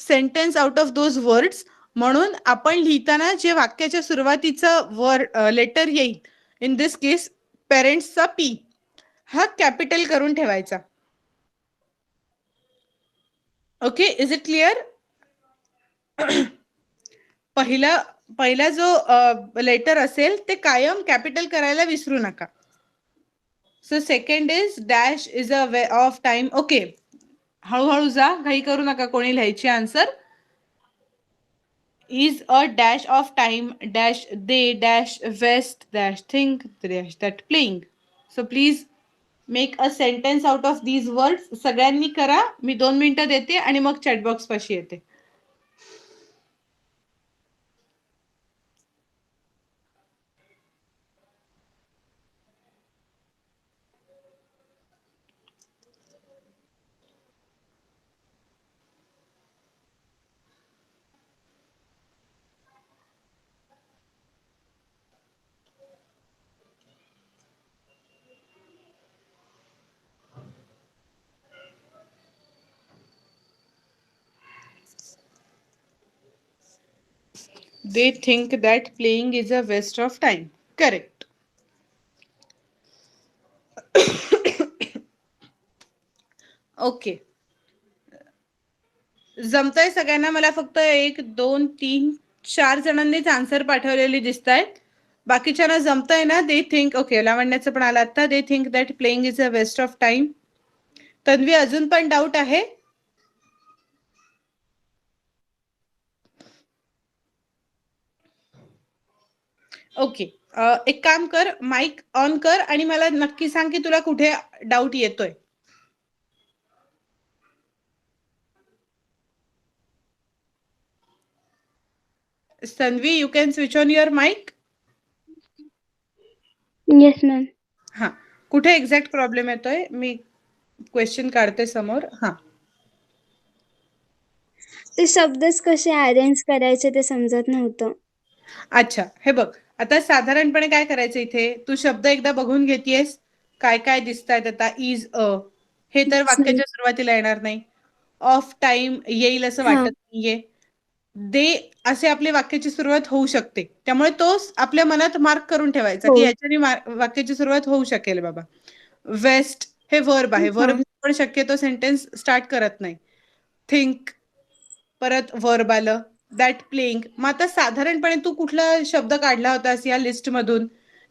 [SPEAKER 1] sentence out of those words म्हणून आपण लिहिताना जे वाक्याच्या सुरुवातीचं लेटर येईल, इन दिस केस पेरेंट्सचा पी, हा कॅपिटल करून ठेवायचा. Okay, is it clear? पहिला जो लेटर असेल ते कायम कॅपिटल करायला विसरू नका. So second is dash is a way of time. Okay, हळूहळू जा, घाई करू नका कोणी लिहायची answer. is a dash of time dash they dash west dash think dash that playing. So please make a sentence out of these words. सगळ्यांनी करा. मी 2 मिनिटं देते आणि मग चॅट बॉक्स पाशी येते. They think that playing is a waste of time. Correct. Okay, जमतंय सगळ्यांना? मला फक्त 1 2 3 4 जणांनीच आन्सर पाठवलेली दिसत आहेत. बाकीच्यांना जमतंय ना? They think. ओके, लावण्याचं पण आला आता. They think that playing is a waste of time. Tanvi, अजून पण डाऊट आहे? ओके, एक काम कर, माईक ऑन कर आणि मला नक्की सांग की तुला कुठे डाऊट येतोय. Tanvi, you can switch on your mic.
[SPEAKER 2] Yes ma'am.
[SPEAKER 1] हा, कुठे एक्झॅक्ट प्रॉब्लेम येतोय? मी क्वेश्चन काढते समोर. हा,
[SPEAKER 2] ते शब्दच कसे अरेंज करायचे ते समजत नव्हतं.
[SPEAKER 1] अच्छा, हे बघ, आता साधारणपणे काय करायचं इथे, तू शब्द एकदा बघून घेतीयस काय काय दिसतायत आता. इज अ, हे तर वाक्याच्या सुरुवातीला येणार नाही. ऑफ टाइम येईल असं
[SPEAKER 2] हा.
[SPEAKER 1] वाटत नाहीये. दे असे आपली वाक्याची सुरुवात होऊ शकते, त्यामुळे तो आपल्या मनात मार्क करून ठेवायचा की
[SPEAKER 2] हो.
[SPEAKER 1] याच्याने वाक्याची सुरुवात होऊ शकेल बाबा. वेस्ट हे वर्ब आहे,
[SPEAKER 2] हा.
[SPEAKER 1] वर्ब पण शक्यतो सेंटेन्स स्टार्ट करत नाही. थिंक, परत वर्ब आलं. That playing. मग आता साधारणपणे तू कुठला शब्द काढला होतास या लिस्ट मधून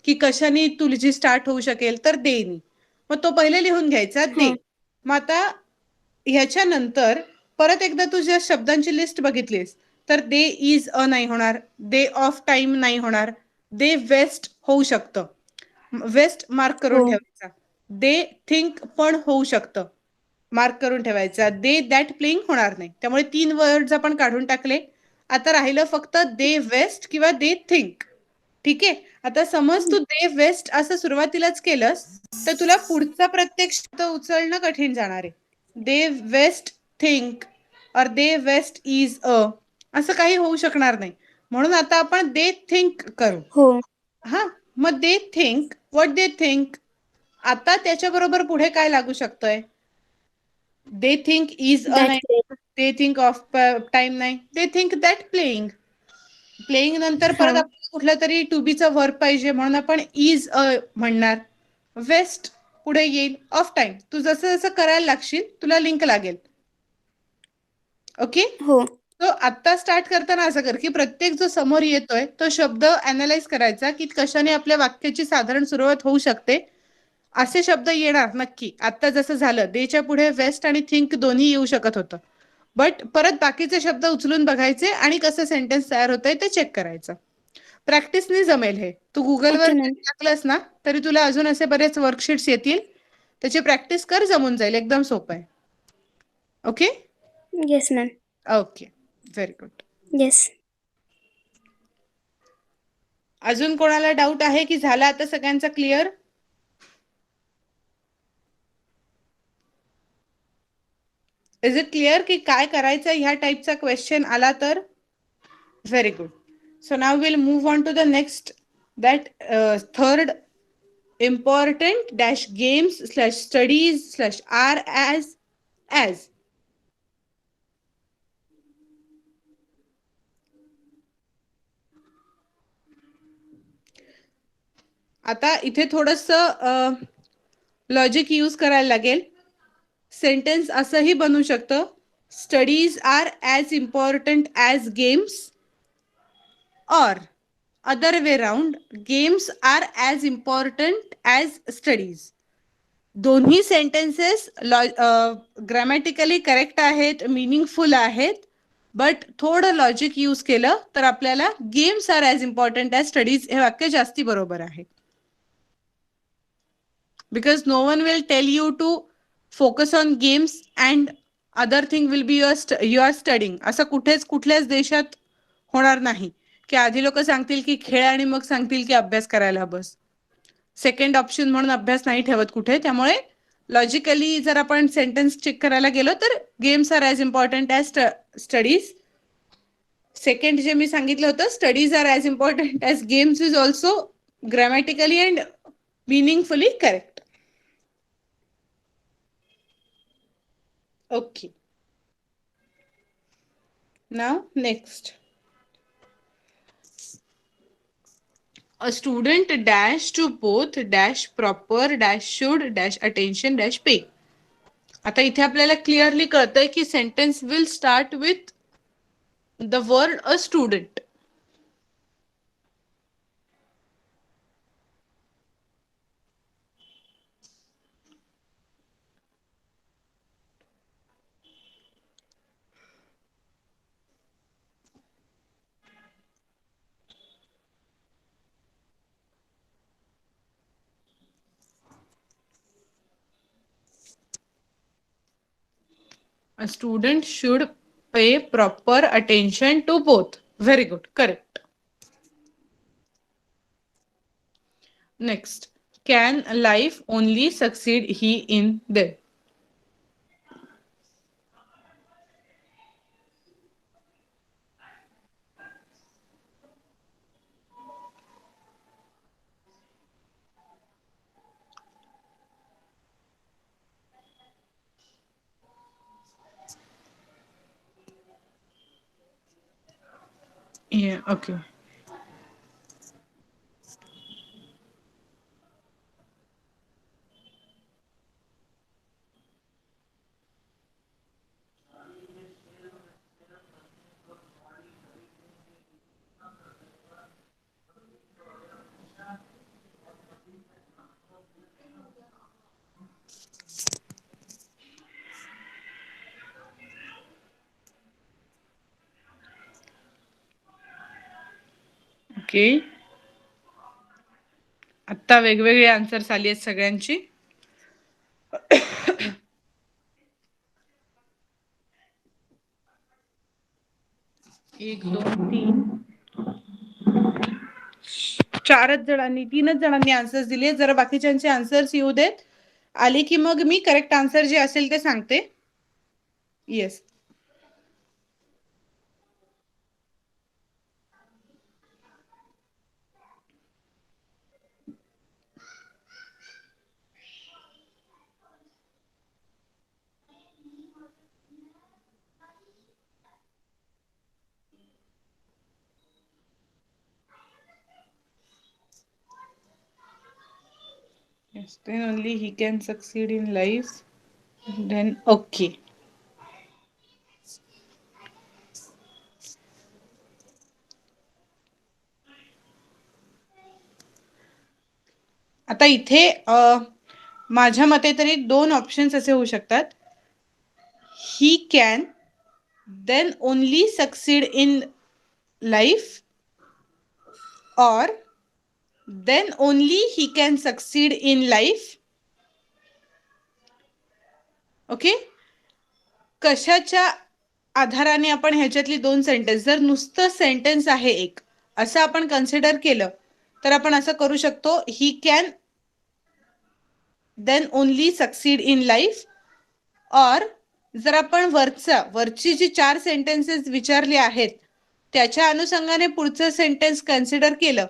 [SPEAKER 1] की कशाने तुझी स्टार्ट होऊ शकेल? तर देनी. मग तो पहिले लिहून घ्यायचा, दे.
[SPEAKER 2] हा.
[SPEAKER 1] मग आता ह्याच्यानंतर परत एकदा तू ज्या शब्दांची लिस्ट बघितलीस तर दे इज अ नाही होणार, दे ऑफ टाइम नाही होणार, दे वेस्ट होऊ शकतं, वेस्ट मार्क करून
[SPEAKER 2] हो.
[SPEAKER 1] ठेवायचा. दे थिंक पण होऊ शकतं, मार्क करून ठेवायचा. दे दॅट प्लेइंग होणार नाही, त्यामुळे 3 वर्ड्स आपण काढून टाकले. आता राहिलं फक्त दे वेस्ट किंवा दे थिंक. ठीक आहे, आता समज तू दे वेस्ट असं सुरुवातीलाच केलंस तर तुला पुढचा प्रत्येक शब्द उचलणं कठीण जाणार आहे. दे वेस्ट थिंक और दे वेस्ट इज अ असं काही होऊ शकणार नाही. म्हणून आता आपण दे थिंक करू.
[SPEAKER 2] हो.
[SPEAKER 1] हा, मग they think what they think. आता त्याच्याबरोबर पुढे काय लागू शकतंय? They think is a
[SPEAKER 2] that
[SPEAKER 1] नाही, दे थिंक ऑफ टाइम नाही, दे थिंक दॅट प्लेइंग. प्लेइंग नंतर
[SPEAKER 2] हा.
[SPEAKER 1] परत आपल्याला कुठला तरी टू बीचा वर्ब पाहिजे, म्हणून आपण इज अ म्हणणार. वेस्ट पुढे येईल, ऑफ टाइम. तू जसं जसं करायला लागशील तुला लिंक लागेल. ओके,
[SPEAKER 2] हो.
[SPEAKER 1] तो आत्ता स्टार्ट करताना असं कर की प्रत्येक जो समोर येतोय तो शब्द अनालाइज करायचा की कशाने आपल्या वाक्याची साधारण सुरुवात होऊ शकते. असे शब्द येणार नक्की. आता जसं झालं, देच्या पुढे वेस्ट आणि थिंक दोन्ही येऊ शकत होतं, बट परत बाकीचे शब्द उचलून बघायचे आणि कसं सेंटेन्स तयार होतंय ते चेक करायचं. प्रॅक्टिसने जमेल हे. तू गुगलवर
[SPEAKER 2] ओके मॅम.
[SPEAKER 1] टाकलंस ना तरी तुला अजून असे बरेच वर्कशीट्स येतील, त्याची प्रॅक्टिस कर, जमून जाईल. एकदम सोपं आहे. Okay.
[SPEAKER 2] Yes ma'am.
[SPEAKER 1] Okay, very good.
[SPEAKER 2] Yes.
[SPEAKER 1] अजून कोणाला डाऊट आहे की झाला आता सगळ्यांचा क्लिअर? इज इट क्लिअर की काय करायचं ह्या टाईपचा क्वेश्चन आला तर? Very good. So now will move on to the next, that third important dash games slash studies slash are as आता इथे थोडंसं लॉजिक यूज करायला लागेल. सेंटेन्स असंही बनू शकतं, studies are as important as games, और other way round, games are as important as studies. दोन्ही सेंटेन्सेस ग्रॅमॅटिकली करेक्ट आहेत, मिनिंगफुल आहेत, बट थोडं लॉजिक यूज केलं तर आपल्याला games are as important as studies हे वाक्य जास्ती बरोबर आहे. Because no one will tell you to focus on games and other thing will be you are studying. असं कुठल्याच देशात होणार नाही की आधी लोक सांगतील की खेळ आणि मग सांगतील की अभ्यास करायला बस. सेकंड ऑप्शन म्हणून अभ्यास नाही ठेवत कुठे. त्यामुळे लॉजिकली जर आपण सेंटेन्स चेक करायला गेलो तर games are as important as studies. Second जे मी सांगितलं होतं, studies are as important as games, is also grammatically and meaningfully correct. Okay. Now next. A student dash to both dash proper dash should dash attention dash pay. आता इथे आपल्याला clearly कळतंय की sentence will start with the word a student. A student should pay proper attention to both. Very good, correct. Next, can life only succeed he in them? Yeah, okay. Okay, आता वेगवेगळी answers आली आहेत सगळ्यांची. 1 2 3 4च जणांनी 3च जणांनी answers दिले. जरा बाकीच्यांचे आन्सर्स येऊ देत. आले की मग मी करेक्ट आन्सर जे असेल ते सांगते. Yes, yes, then only he can succeed in life. Then okay. आता इथे माझ्या मते तरी 2 ऑप्शन्स असे होऊ शकतात. He can then only succeed in life, और then only he can succeed in life. Okay, कशाच्या आधाराने आपण ह्याच्यातली 2 सेंटेन्स, जर नुसतं सेंटेन्स आहे एक असं आपण कन्सिडर केलं तर आपण असं करू शकतो, he can then only succeed in life. और जर आपण वरची जी 4 सेंटेन्सेस विचारली आहेत त्याच्या अनुषंगाने पुढचं सेंटेन्स कन्सिडर केलं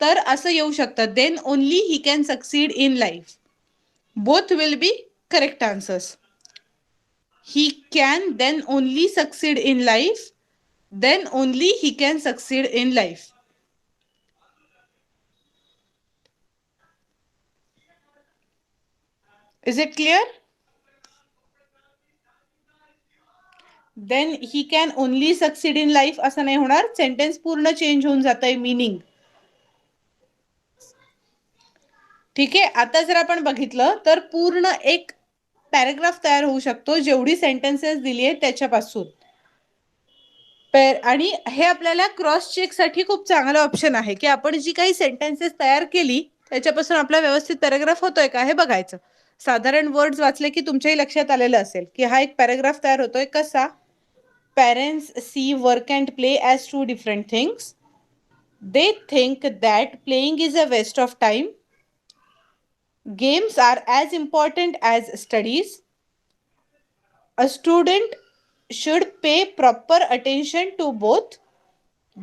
[SPEAKER 1] तर असं येऊ शकतं, then only he can succeed in life. Both will be correct answers. He can then only succeed in life, then only he can succeed in life. Is it clear? Then he can only succeed in life असं नाही होणार, sentence पूर्ण change होऊन जात आहे meaning. ठीक आहे, आता जर आपण बघितलं तर पूर्ण एक पॅराग्राफ तयार होऊ शकतो जेवढी सेंटेन्सेस दिली आहे त्याच्यापासून. आणि हे आपल्याला क्रॉस चेक साठी खूप चांगला ऑप्शन आहे की आपण जी काही सेंटेन्सेस तयार केली त्याच्यापासून आपला व्यवस्थित पॅराग्राफ होतोय का हे बघायचं. साधारण वर्ड्स वाचले की तुमच्याही लक्षात आलेलं असेल की हा एक पॅराग्राफ तयार होतोय कसा. Parents see work and play as two different things. They think that playing is a waste of time. Games are as important as studies. A student should pay proper attention to both,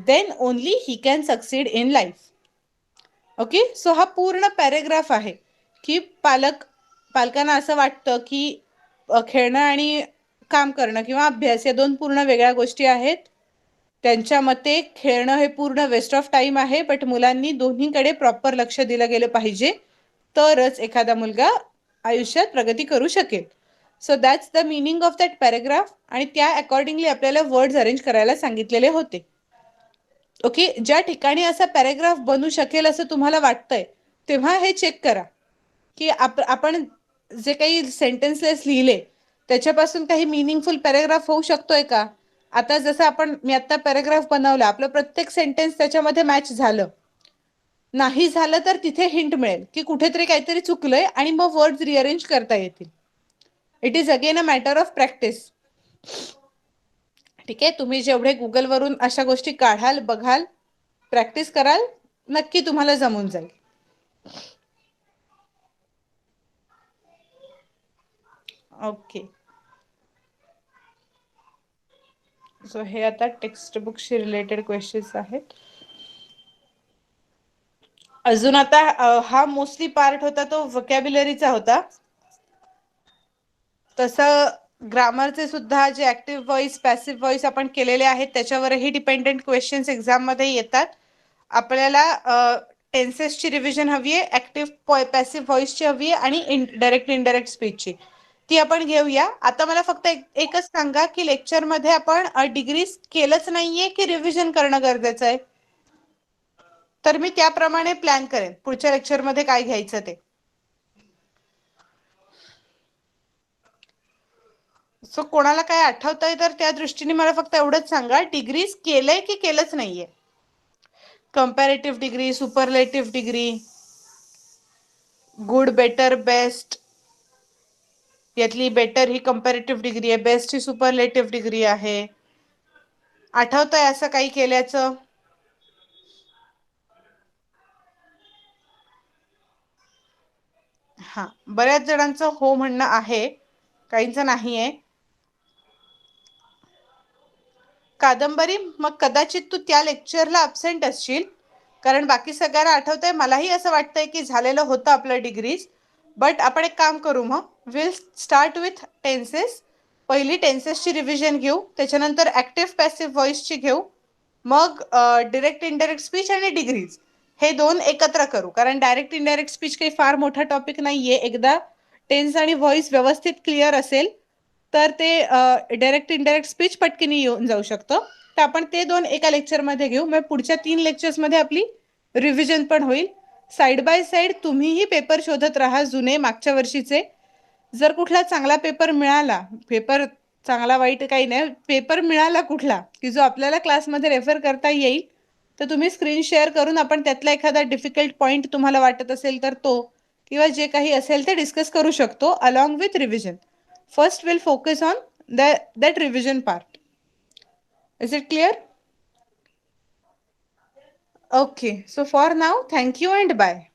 [SPEAKER 1] then only he can succeed in life. Okay, so हा पूर्ण paragraph आहे की पालकांना असं वाटतं की खेळणं आणि काम करणं किंवा अभ्यास या दोन पूर्ण वेगळ्या गोष्टी आहेत. त्यांच्या मते खेळणं हे पूर्ण वेस्ट ऑफ टाइम आहे, बट मुलांनी दोन्हीकडे प्रॉपर लक्ष दिलं गेलं पाहिजे तरच एखादा मुलगा आयुष्यात प्रगती करू शकेल. So that's the meaning of that paragraph आणि त्या अकॉर्डिंगली आपल्याला वर्ड्स अरेंज करायला सांगितलेले होते. ओके, ज्या ठिकाणी असा पॅराग्राफ बनू शकेल असं तुम्हाला वाटतंय तेव्हा हे चेक करा की आपण जे काही सेंटेन्सेस लिहिले त्याच्यापासून काही मिनिंगफुल पॅराग्राफ होऊ शकतोय का. आता जसं मी आता पॅराग्राफ बनवला, आपलं प्रत्येक सेंटेन्स त्याच्यामध्ये मॅच झालं नाही झालं तर तिथे हिंट मिळेल की कुठेतरी काहीतरी चुकलंय आणि मग वर्ड्स रिअरेंज करता येतील. It is again a matter of practice. ठीक आहे, तुम्ही जेवढे गुगलवरून अशा गोष्टी काढाल, बघाल, प्रॅक्टिस कराल, नक्की तुम्हाला जमून जाईल. ओके, सो हे आता टेक्स्ट बुकशी रिलेटेड क्वेश्चन्स आहेत. अजून आता हा मोस्टली पार्ट होता तो व्होकॅब्युलरीचा होता. तसं ग्रामरचे सुद्धा जे ऍक्टिव्ह व्हॉइस, पॅसिव्ह व्हॉइस आपण केलेले आहेत त्याच्यावरही डिपेंडेंट क्वेश्चन्स एक्झाममध्ये येतात. आपल्याला टेन्सेसची रिव्हिजन हवी आहे, ऍक्टिव्ह पॅसिव्ह व्हॉइसची हवी आहे आणि डायरेक्ट इनडायरेक्ट स्पीचची, ती आपण घेऊया. आता मला फक्त एकच सांगा की लेक्चरमध्ये आपण डिग्री केलंच नाहीये की रिव्हिजन करणं गरजेचं आहे. तर मी त्याप्रमाणे प्लॅन करेन पुढच्या लेक्चरमध्ये काय घ्यायचं ते. सो कोणाला काय आठवतंय तर त्या दृष्टीने मला फक्त एवढंच सांगा, डिग्रीज केलंय की केलंच नाहीये. Comparative degree, superlative degree, good, better, best, यातली बेटर ही कंपॅरेटिव्ह डिग्री आहे, बेस्ट ही सुपरलेटिव्ह डिग्री आहे. आठवतंय असं काही केल्याचं? हा, बऱ्याच जणांचं हो म्हणणं आहे, काहींचं नाही आहे. कादंबरी, मग कदाचित तू त्या लेक्चरला अब्सेंट असशील, कारण बाकी सगळ्यांना आठवतंय. मलाही असं वाटतंय की झालेलं होतं आपलं डिग्रीज. बट आपण एक काम करू, मग विल स्टार्ट विथ टेन्सेस. पहिली टेन्सेसची रिव्हिजन घेऊ, त्याच्यानंतर ऍक्टिव्ह पॅसिव्ह व्हॉइसची घेऊ, मग डायरेक्ट इनडायरेक्ट स्पीच आणि डिग्रीज हे दोन एकत्र करू. कारण डायरेक्ट इनडायरेक्ट स्पीच काही फार मोठा टॉपिक नाहीये. एकदा टेन्स आणि व्हॉइस व्यवस्थित क्लिअर असेल तर ते डायरेक्ट इनडायरेक्ट स्पीच पटकनी येऊन जाऊ शकतं. तर आपण ते दोन एका लेक्चरमध्ये घेऊ, मग पुढच्या 3 लेक्चर्समध्ये आपली रिव्हिजन पण होईल. साईड बाय साईड तुम्हीही पेपर शोधत राहा, जुने मागच्या वर्षीचे. जर कुठला चांगला पेपर मिळाला, पेपर चांगला वाईट काही नाही, पेपर मिळाला कुठला की जो आपल्याला क्लासमध्ये रेफर करता येईल, तर तुम्ही स्क्रीन शेअर करून आपण त्यातला एखादा डिफिकल्ट पॉईंट तुम्हाला वाटत असेल तर तो, किंवा जे काही असेल ते डिस्कस करू शकतो along with revision. First, we'll focus on that revision part. Is it clear? Okay, so for now, thank you and bye.